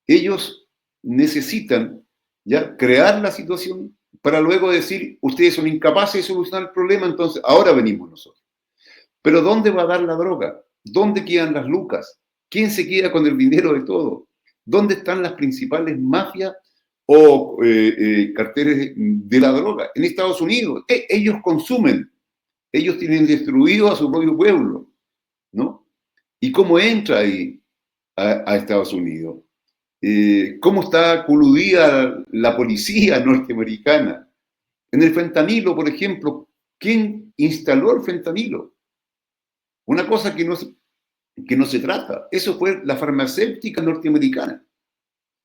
ellos necesitan ya crear la situación para luego decir, ustedes son incapaces de solucionar el problema, entonces ahora venimos nosotros. Pero ¿dónde va a dar la droga? ¿Dónde quedan las lucas? ¿Quién se queda con el dinero de todo? ¿Dónde están las principales mafias o carteles de la droga? En Estados Unidos. Ellos consumen, ellos tienen destruido a su propio pueblo, ¿no? ¿Y cómo entra ahí a Estados Unidos? ¿Cómo está coludida la policía norteamericana? En el fentanilo, por ejemplo, ¿quién instaló el fentanilo? Una cosa que no se trata. Eso fue la farmacéutica norteamericana.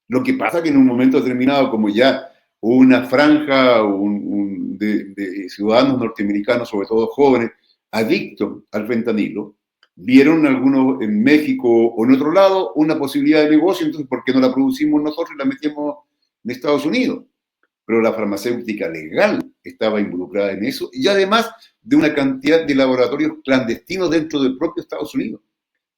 Lo que pasa que en un momento determinado, como ya una franja de ciudadanos norteamericanos, sobre todo jóvenes, adictos al fentanilo, vieron algunos en México o en otro lado una posibilidad de negocio, entonces ¿por qué no la producimos nosotros y la metemos en Estados Unidos? Pero la farmacéutica legal estaba involucrada en eso y además de una cantidad de laboratorios clandestinos dentro del propio Estados Unidos.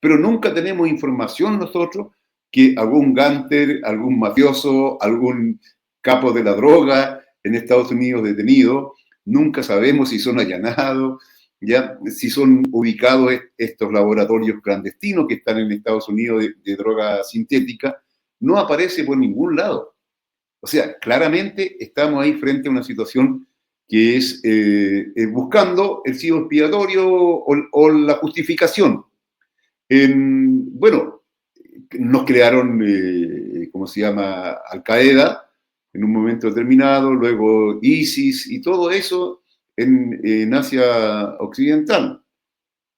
Pero nunca tenemos información nosotros que algún gánster, algún mafioso, algún capo de la droga en Estados Unidos detenido, nunca sabemos si son allanados, ya, si son ubicados estos laboratorios clandestinos que están en Estados Unidos de droga sintética, no aparece por ningún lado. O sea, claramente estamos ahí frente a una situación que es buscando el chivo expiatorio o la justificación. Bueno, nos crearon, ¿cómo se llama? Al-Qaeda en un momento determinado, luego ISIS y todo eso en Asia Occidental.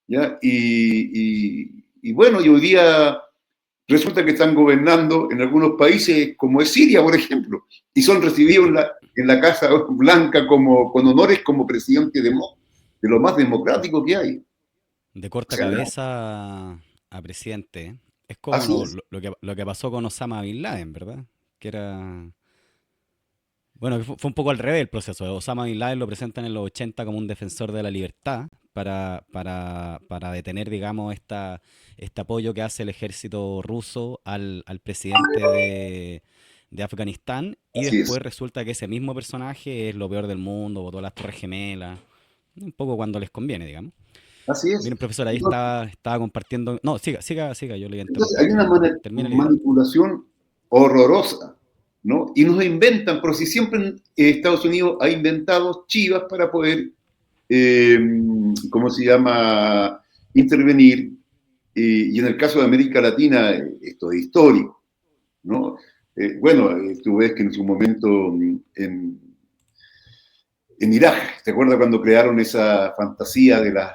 ¿Ya? Y bueno, y hoy día resulta que están gobernando en algunos países como es Siria, por ejemplo, y son recibidos en la Casa Blanca como, con honores como presidente de lo más democrático que hay. De O corta sea, no, cabeza a presidente. ¿Eh? Es como así es. lo que pasó con Osama Bin Laden, ¿verdad? Que era... Bueno, que fue un poco al revés el proceso. Osama Bin Laden lo presentan en los 80 como un defensor de la libertad para detener, digamos, este apoyo que hace el ejército ruso al presidente de Afganistán. Y Así es. después resulta que ese mismo personaje es lo peor del mundo, botó las Torres Gemelas. Un poco cuando les conviene, digamos. Así es. Miren, profesor, ahí Entonces, estaba compartiendo. No, siga, yo le iba a entonces interrumpir. hay una Termina la idea. manipulación horrorosa, ¿no? Y nos inventan, pero si siempre Estados Unidos ha inventado chivas para poder, eh, ¿cómo se llama?, intervenir. Y en el caso de América Latina, esto es histórico, ¿no? Bueno, tú ves que en su momento en Irak, ¿te acuerdas cuando crearon esa fantasía de las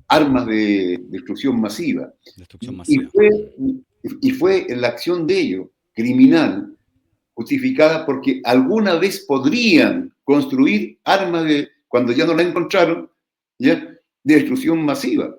armas de destrucción masiva? Destrucción Y, y masiva. fue, y fue la acción de ellos, criminal, justificada porque alguna vez podrían construir armas de, cuando ya no la encontraron, ¿ya?, de destrucción masiva.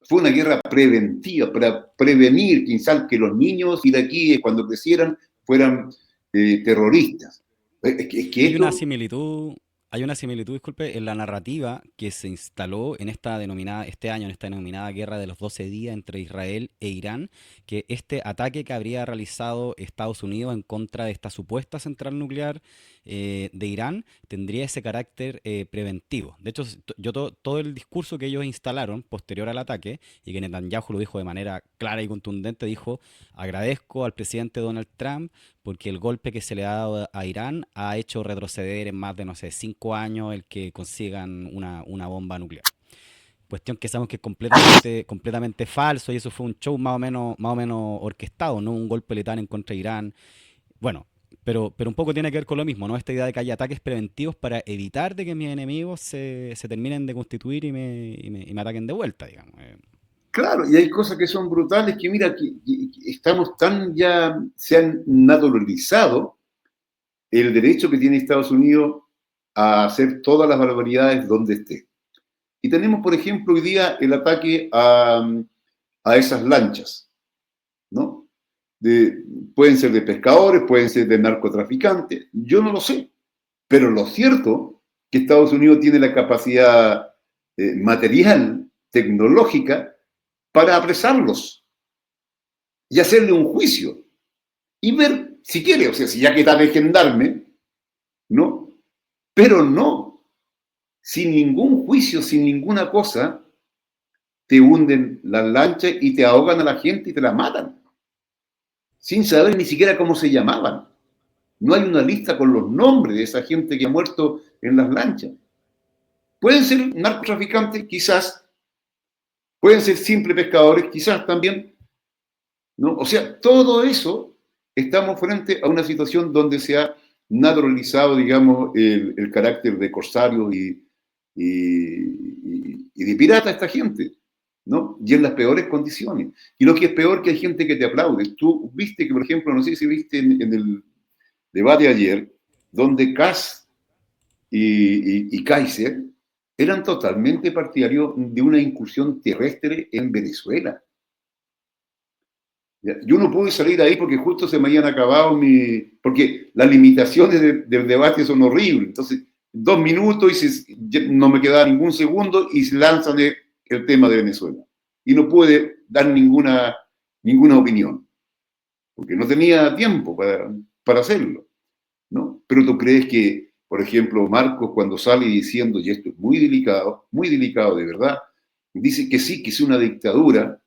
Fue una guerra preventiva para prevenir quizás que los niños iraquíes cuando crecieran fueran terroristas. Es que Hay una esto, similitud, hay una similitud, disculpe, en la narrativa que se instaló en esta denominada, este año, en esta denominada guerra de los 12 días entre Israel e Irán, que este ataque que habría realizado Estados Unidos en contra de esta supuesta central nuclear de Irán tendría ese carácter preventivo. De hecho, todo el discurso que ellos instalaron posterior al ataque, y que Netanyahu lo dijo de manera clara y contundente, dijo: agradezco al presidente Donald Trump porque el golpe que se le ha dado a Irán ha hecho retroceder en más de, no sé, 5 años el que consigan una bomba nuclear. Cuestión que sabemos que es completamente falso, y eso fue un show más o menos orquestado, no un golpe letal en contra de Irán. Bueno, pero un poco tiene que ver con lo mismo, ¿no? Esta idea de que haya ataques preventivos para evitar de que mis enemigos se terminen de constituir y me ataquen de vuelta, digamos. claro, y hay cosas que son brutales que mira, que estamos tan ya, se han naturalizado el derecho que tiene Estados Unidos a hacer todas las barbaridades donde esté. Y tenemos, por ejemplo, hoy día el ataque a esas lanchas, ¿no? De, pueden ser de pescadores, pueden ser de narcotraficantes, yo no lo sé. Pero lo cierto es que Estados Unidos tiene la capacidad material, tecnológica, para apresarlos y hacerle un juicio. y ver si quiere, o sea, si ya que está de gendarme, ¿no? Pero no, sin ningún juicio, sin ninguna cosa, te hunden las lanchas y te ahogan a la gente y te la matan, sin saber ni siquiera cómo se llamaban. No hay una lista con los nombres de esa gente que ha muerto en las lanchas. Pueden ser narcotraficantes, quizás, pueden ser simples pescadores, quizás también, ¿no? O sea, todo eso, estamos frente a una situación donde se ha naturalizado, digamos, el carácter de corsario y de pirata esta gente, ¿no? Y en las peores condiciones. Y lo que es peor, que hay gente que te aplaude. Tú viste que, por ejemplo, no sé si viste en el debate ayer, donde Kass y Kaiser eran totalmente partidarios de una incursión terrestre en Venezuela. Yo no pude salir ahí porque justo se me habían acabado porque las limitaciones del debate son horribles. Entonces, 2 minutos no me quedaba ningún segundo y se lanzan el tema de Venezuela. Y no pude dar ninguna opinión, porque no tenía tiempo para hacerlo, ¿no? Pero tú crees que, por ejemplo, Marcos, cuando sale diciendo, y esto es muy delicado de verdad, dice que sí, que es una dictadura,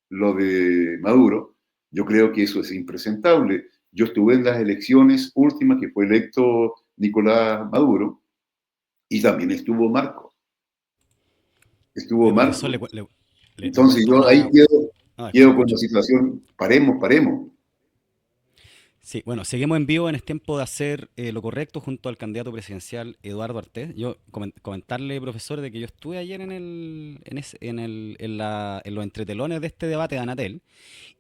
lo de Maduro, yo creo que eso es impresentable. Yo estuve en las elecciones últimas que fue electo Nicolás Maduro y también estuvo Marcos. Estuvo Oye, profesor, Marcos. le Entonces cuento yo ahí una... Ah, quedo con la escucho. situación, paremos. Sí, bueno, seguimos en vivo. Es tiempo de hacer lo correcto junto al candidato presidencial Eduardo Artés. Yo comentarle, profesor, de que yo estuve ayer en los entretelones de este debate de Anatel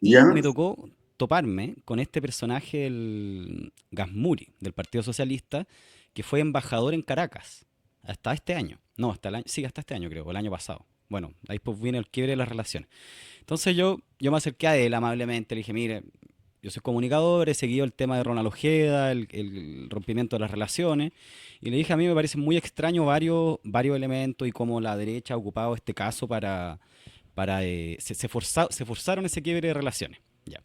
y ¿Ya? me tocó toparme con este personaje, el Gasmuri, del Partido Socialista, que fue embajador en Caracas hasta este año. No, hasta el año, sí, hasta este año creo, o el año pasado. Bueno, ahí pues viene el quiebre de las relaciones. Entonces yo me acerqué a él amablemente, le dije, mire, yo soy comunicador, he seguido el tema de Ronald Ojeda, el rompimiento de las relaciones, y le dije, a mí me parecen muy extraños varios elementos y cómo la derecha ha ocupado este caso se forzaron ese quiebre de relaciones. Ya.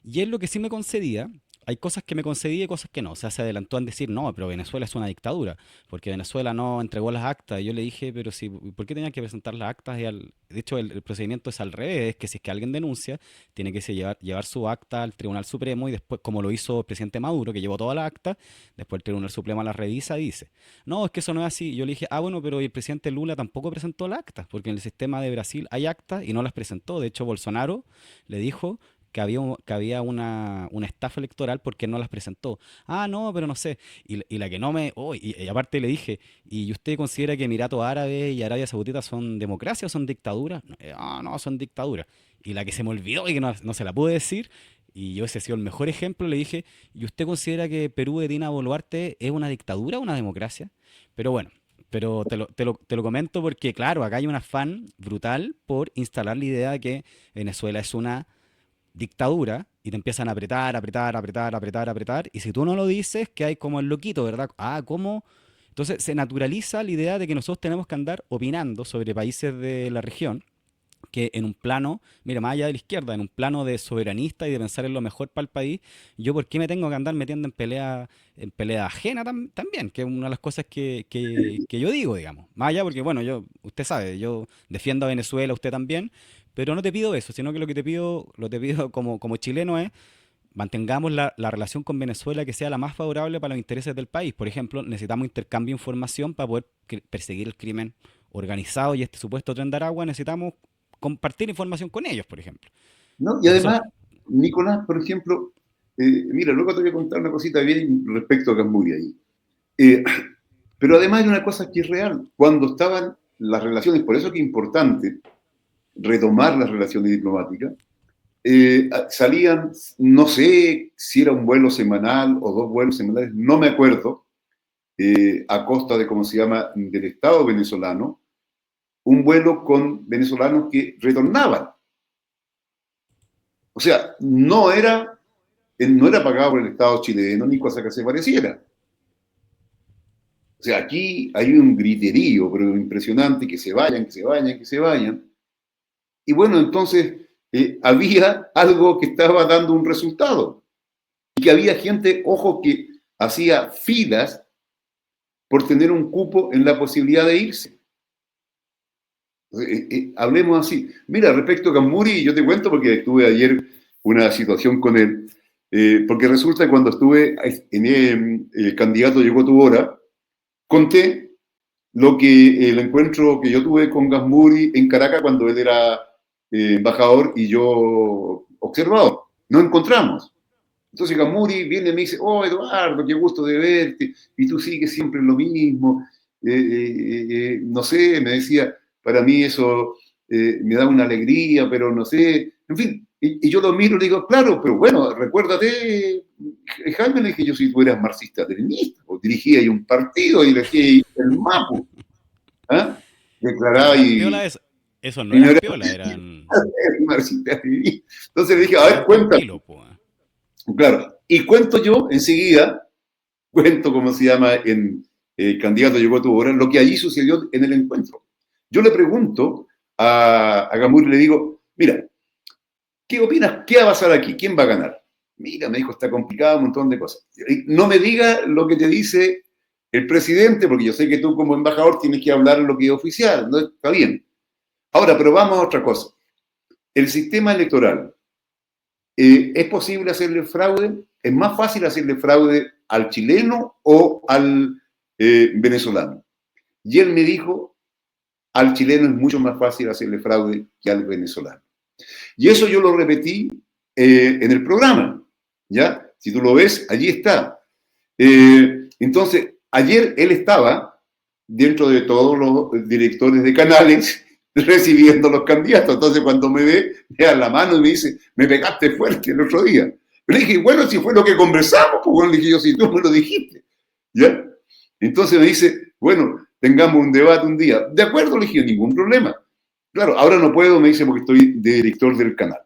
Y él lo que sí me concedía, hay cosas que me concedía y cosas que no. O sea, se adelantó en decir, no, pero Venezuela es una dictadura, porque Venezuela no entregó las actas. Y yo le dije, pero sí, ¿por qué tenía que presentar las actas? De hecho, el procedimiento es al revés, es que si es que alguien denuncia, tiene que llevar su acta al Tribunal Supremo y después, como lo hizo el presidente Maduro, que llevó toda la acta, después el Tribunal Supremo la revisa y dice, no, es que eso no es así. Y yo le dije, bueno, pero el presidente Lula tampoco presentó la acta, porque en el sistema de Brasil hay actas y no las presentó. De hecho, Bolsonaro le dijo que había una estafa electoral porque no las presentó. Ah, no, pero no sé. Y la que no me... Oh, y aparte le dije, ¿y usted considera que Emiratos Árabes y Arabia Saudita son democracia o son dictaduras? No, son dictaduras. Y la que se me olvidó y que no se la pude decir, y yo ese ha sido el mejor ejemplo, le dije, ¿y usted considera que Perú de Dina Boluarte es una dictadura o una democracia? Pero bueno, pero te lo comento porque, claro, acá hay un afán brutal por instalar la idea de que Venezuela es una dictadura y te empiezan a apretar, y si tú no lo dices, que hay como el loquito, ¿verdad? Ah, ¿cómo? Entonces se naturaliza la idea de que nosotros tenemos que andar opinando sobre países de la región, que en un plano, mira, más allá de la izquierda, en un plano de soberanista y de pensar en lo mejor para el país, yo por qué me tengo que andar metiendo en pelea ajena también, que es una de las cosas que yo digo, digamos. Más allá porque, bueno, usted sabe, yo defiendo a Venezuela, usted también, pero no te pido eso, sino que lo que te pido como chileno es mantengamos la relación con Venezuela que sea la más favorable para los intereses del país. Por ejemplo, necesitamos intercambio de información para poder perseguir el crimen organizado y este supuesto tren de Aragua. Necesitamos compartir información con ellos, por ejemplo. ¿No? Y Profesor, además, Nicolás, por ejemplo, mira, luego te voy a contar una cosita bien respecto a Gamburi ahí. Eh, pero además hay una cosa que es real. Cuando estaban las relaciones, por eso que es importante retomar las relaciones diplomáticas, salían, no sé si era un vuelo semanal o 2 vuelos semanales, no me acuerdo, a costa de, ¿cómo se llama?, del Estado venezolano, un vuelo con venezolanos que retornaban. O sea, no era pagado por el Estado chileno ni cosa que se pareciera. O sea, aquí hay un griterío, pero impresionante, que se vayan, que se vayan, que se vayan. Y bueno, entonces había algo que estaba dando un resultado. que había gente, ojo, que hacía filas por tener un cupo en la posibilidad de irse. Hablemos así. Mira, respecto a Camuri, yo te cuento porque tuve ayer una situación con él, porque resulta que cuando estuve en el candidato llegó tu hora, conté lo que el encuentro que yo tuve con Gasmuri en Caracas cuando él era embajador y yo observador. Nos encontramos. Entonces Gamuri viene y me dice, oh Eduardo, qué gusto de verte, y tú sigues siempre en lo mismo. No sé, me decía, para mí eso me da una alegría, pero no sé, en fin. Y yo lo miro y le digo, claro, pero bueno, recuérdate, Jaime, le dije yo, si tú eras marxista-leninista, o dirigía ahí un partido y le dije el MAPU, ¿ah? Pero Declaraba eran y piolas, eso no y no eran era piolas, eran, marxista-leninista. Entonces le dije, a ver, eran cuéntame. tranquilos, pues. Claro, y cuento yo enseguida, cuento como se llama en Candidato llegó a tu hora, lo que allí sucedió en el encuentro. Yo le pregunto a Gamur y le digo, mira, ¿qué opinas? ¿Qué va a pasar aquí? ¿Quién va a ganar? Mira, me dijo, está complicado, un montón de cosas. No me diga lo que te dice el presidente, porque yo sé que tú como embajador tienes que hablar lo que es oficial, ¿no? Está bien. Ahora, pero vamos a otra cosa. El sistema electoral, ¿es posible hacerle fraude? ¿Es más fácil hacerle fraude al chileno o al venezolano? Y él me dijo, al chileno es mucho más fácil hacerle fraude que al venezolano. Y eso yo lo repetí en el programa, ¿ya? Si tú lo ves, allí está. Entonces, ayer él estaba dentro de todos los directores de canales recibiendo los candidatos. Entonces, cuando me da la mano y me dice, me pegaste fuerte el otro día. Pero le dije, bueno, si fue lo que conversamos, pues bueno, le dije yo, si tú me lo dijiste, ¿ya? Entonces me dice, bueno, tengamos un debate un día. De acuerdo, le dije, ningún problema. Claro, ahora no puedo, me dice, porque estoy de director del canal.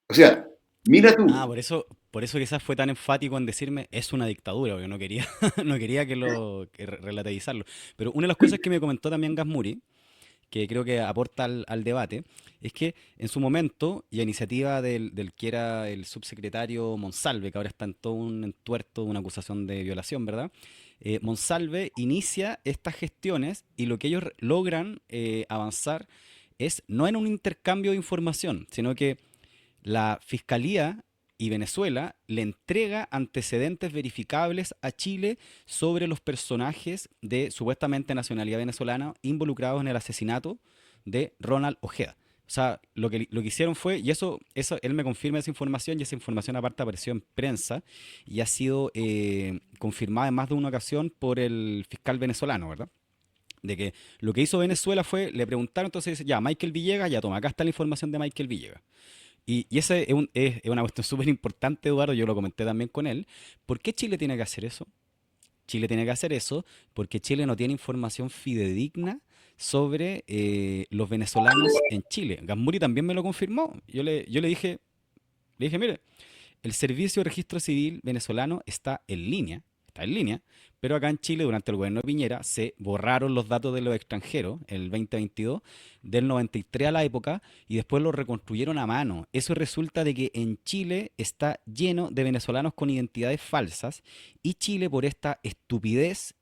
O sea, mira Ah, tú. por eso quizás fue tan enfático en decirme es una dictadura, porque no quería, no quería relativizarlo. Pero una de las cosas que me comentó también Gasmuri, que creo que aporta al debate, es que en su momento, y a iniciativa del que era el subsecretario Monsalve, que ahora está en todo un entuerto de una acusación de violación, ¿verdad? Monsalve inicia estas gestiones y lo que ellos logran avanzar es no en un intercambio de información, sino que la Fiscalía y Venezuela le entrega antecedentes verificables a Chile sobre los personajes de supuestamente nacionalidad venezolana involucrados en el asesinato de Ronald Ojeda. O sea, lo que hicieron fue, y eso él me confirma esa información, y esa información aparte apareció en prensa y ha sido confirmada en más de una ocasión por el fiscal venezolano, ¿verdad? De que lo que hizo Venezuela fue, le preguntaron, entonces dice, ya, Michael Villegas, ya toma, acá está la información de Michael Villegas. Y ese es una cuestión súper importante, Eduardo, yo lo comenté también con él. ¿Por qué Chile tiene que hacer eso? Chile tiene que hacer eso porque Chile no tiene información fidedigna sobre los venezolanos en Chile. Gasmuri también me lo confirmó. Yo le dije, mire, el Servicio de Registro Civil venezolano está en línea, pero acá en Chile, durante el gobierno de Piñera, se borraron los datos de los extranjeros, en el 2022, del 93 a la época, y después los reconstruyeron a mano. Eso resulta de que en Chile está lleno de venezolanos con identidades falsas, y Chile por esta estupidez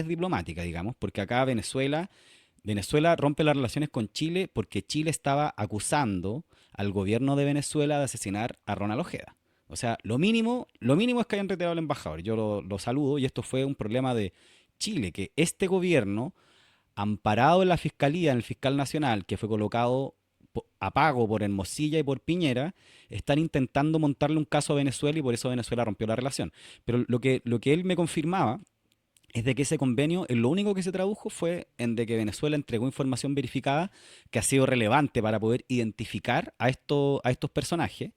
diplomática, digamos, porque acá Venezuela rompe las relaciones con Chile porque Chile estaba acusando al gobierno de Venezuela de asesinar a Ronald Ojeda. O sea, lo mínimo es que hayan retirado al embajador. Yo lo saludo y esto fue un problema de Chile, que este gobierno, amparado en la fiscalía, en el fiscal nacional, que fue colocado a pago por Hermosilla y por Piñera, están intentando montarle un caso a Venezuela y por eso Venezuela rompió la relación. Pero lo que él me confirmaba es de que ese convenio, lo único que se tradujo fue en de que Venezuela entregó información verificada que ha sido relevante para poder identificar a estos personajes,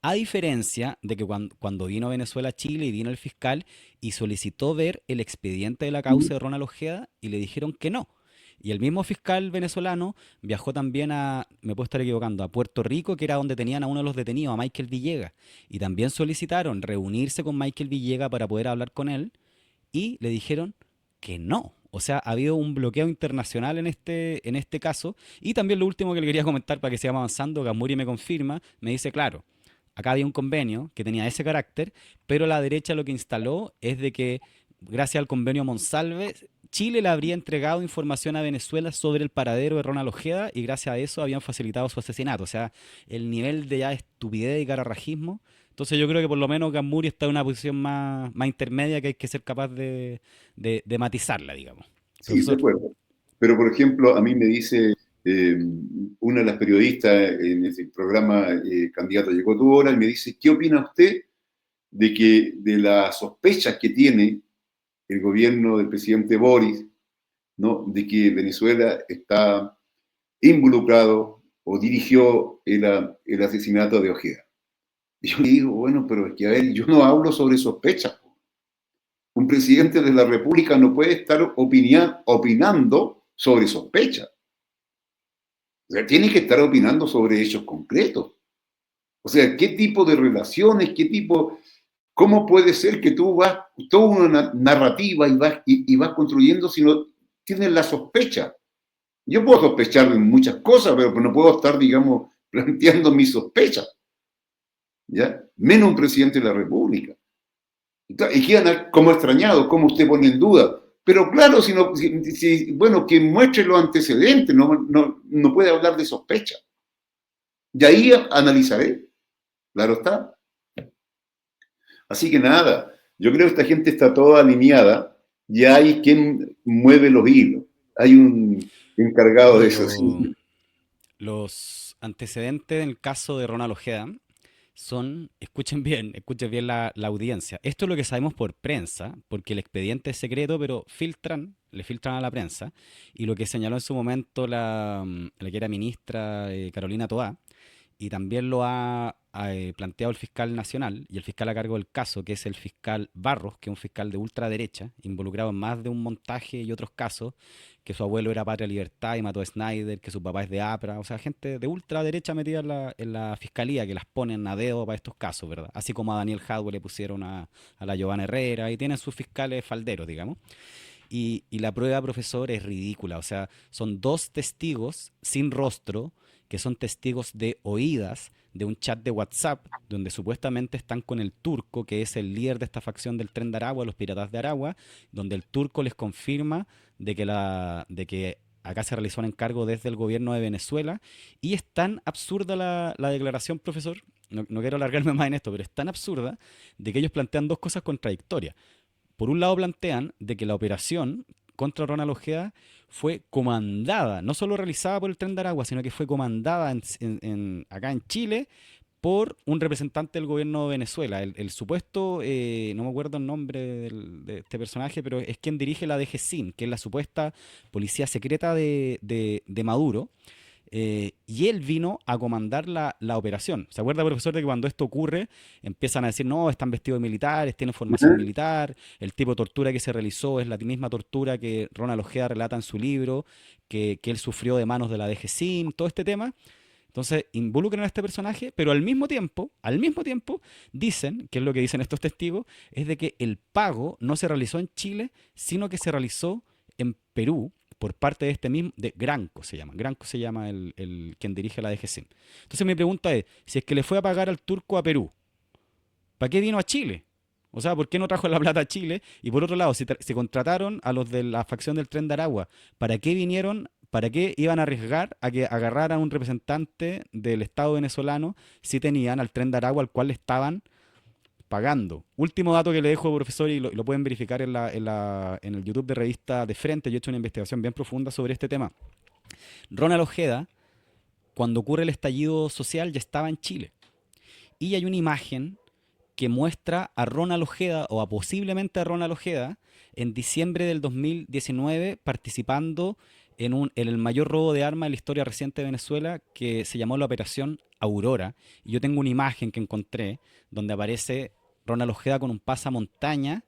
a diferencia de que cuando vino Venezuela a Chile y vino el fiscal y solicitó ver el expediente de la causa de Ronald Ojeda y le dijeron que no. Y el mismo fiscal venezolano viajó también me puedo estar equivocando, a Puerto Rico, que era donde tenían a uno de los detenidos, a Michael Villegas. Y también solicitaron reunirse con Michael Villegas para poder hablar con él y le dijeron que no. O sea, ha habido un bloqueo internacional en este caso. Y también lo último que le quería comentar para que sigamos avanzando, Gamuri me confirma, me dice, claro, acá había un convenio que tenía ese carácter, pero la derecha lo que instaló es de que, gracias al convenio Monsalve, Chile le habría entregado información a Venezuela sobre el paradero de Ronald Ojeda y gracias a eso habían facilitado su asesinato. O sea, el nivel de ya estupidez y cararrajismo. Entonces yo creo que por lo menos Gamuri está en una posición más intermedia que hay que ser capaz de matizarla, digamos. Sí, de Profesor. acuerdo. Pero, por ejemplo, a mí me dice eh, una de las periodistas en ese programa, Candidato Llegó Tu Hora, y me dice, ¿qué opina usted de que de las sospechas que tiene el gobierno del presidente Boris, ¿no? De que Venezuela está involucrado o dirigió el asesinato de Ojeda? Y yo le digo, bueno, pero es que, a ver, yo no hablo sobre sospechas. Un presidente de la República no puede estar opinando sobre sospechas. O sea, tiene que estar opinando sobre hechos concretos. O sea, ¿qué tipo de relaciones, qué tipo, cómo puede ser que tú vas toda una narrativa y vas construyendo si no tienes la sospecha? Yo puedo sospechar de muchas cosas, pero no puedo estar, digamos, planteando mis sospechas, ¿ya? Menos un presidente de la República. Y quedan como extrañados, como usted pone en duda. Pero claro, bueno, que muestre los antecedentes, no puede hablar de sospecha. Y ahí analizaré, claro está. Así que nada, yo creo que esta gente está toda alineada y hay quien mueve los hilos. Hay un encargado de Oye, eso, sí. los antecedentes en el caso de Ronald Ojeda son, escuchen bien la audiencia. Esto es lo que sabemos por prensa, porque el expediente es secreto, pero le filtran a la prensa. Y lo que señaló en su momento la que era ministra Carolina Toá, y también lo ha planteado el fiscal nacional y el fiscal a cargo del caso, que es el fiscal Barros, que es un fiscal de ultraderecha, involucrado en más de un montaje y otros casos, que su abuelo era Patria Libertad y mató a Snyder, que su papá es de APRA, o sea, gente de ultraderecha metida en la fiscalía, que las ponen a dedo para estos casos, ¿verdad? Así como a Daniel Jadwe le pusieron a la Giovanna Herrera, y tienen sus fiscales falderos, digamos. Y la prueba, profesor, es ridícula. O sea, son dos testigos sin rostro, que son testigos de oídas de un chat de WhatsApp, donde supuestamente están con el turco, que es el líder de esta facción del Tren de Aragua, los piratas de Aragua, donde el turco les confirma de que acá se realizó un encargo desde el gobierno de Venezuela. Y es tan absurda la declaración, profesor, no quiero alargarme más en esto, pero es tan absurda de que ellos plantean dos cosas contradictorias. Por un lado plantean de que la operación contra Ronald Ojeda fue comandada, no solo realizada por el Tren de Aragua, sino que fue comandada acá en Chile por un representante del gobierno de Venezuela. El supuesto, no me acuerdo el nombre de este personaje, pero es quien dirige la DGCIN, que es la supuesta policía secreta de Maduro. Y él vino a comandar la operación. ¿Se acuerda, profesor, de que cuando esto ocurre empiezan a decir, no, están vestidos de militares, tienen formación Ajá. militar, el tipo de tortura que se realizó es la misma tortura que Ronald Ojeda relata en su libro, que él sufrió de manos de la DGCIM, todo este tema? Entonces involucran a este personaje, pero al mismo tiempo, dicen, que es lo que dicen estos testigos, es de que el pago no se realizó en Chile, sino que se realizó en Perú por parte de este mismo, de Granco se llama quien dirige la DGC. Entonces mi pregunta es, si es que le fue a pagar al turco a Perú, ¿para qué vino a Chile? O sea, ¿por qué no trajo la plata a Chile? Y por otro lado, si contrataron a los de la facción del Tren de Aragua, ¿para qué vinieron? ¿Para qué iban a arriesgar a que agarraran a un representante del Estado venezolano si tenían al Tren de Aragua al cual le estaban pagando? Último dato que le dejo, profesor, y lo pueden verificar en el YouTube de Revista de Frente. Yo he hecho una investigación bien profunda sobre este tema. Ronald Ojeda, cuando ocurre el estallido social, ya estaba en Chile. Y hay una imagen que muestra a Ronald Ojeda, o a posiblemente a Ronald Ojeda, en diciembre del 2019 participando en el mayor robo de armas de la historia reciente de Venezuela, que se llamó la Operación Aurora. Y yo tengo una imagen que encontré donde aparece Ronald Ojeda con un pasamontaña,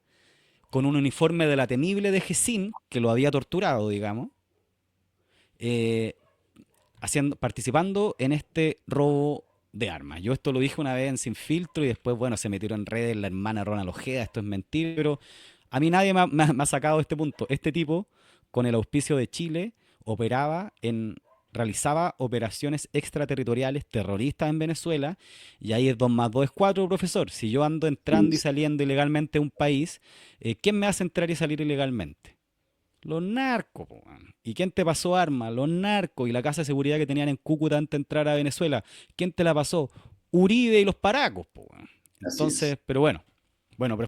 con un uniforme de la temible de Gesín, que lo había torturado, digamos, eh, participando en este robo de armas. Yo esto lo dije una vez en Sin Filtro y después, bueno, se metieron en redes la hermana Ronald Ojeda, esto es mentira, pero a mí nadie me ha sacado este punto. Este tipo, con el auspicio de Chile, operaba realizaba operaciones extraterritoriales terroristas en Venezuela, y ahí es 2 más 2 es 4, profesor. Si yo ando entrando y saliendo ilegalmente a un país, ¿quién me hace entrar y salir ilegalmente? Los narcos, po, weón. ¿Y quién te pasó armas? Los narcos. Y la casa de seguridad que tenían en Cúcuta antes de entrar a Venezuela, ¿quién te la pasó? Uribe y los paracos, po, weón. Así es. Entonces, pero bueno, bueno,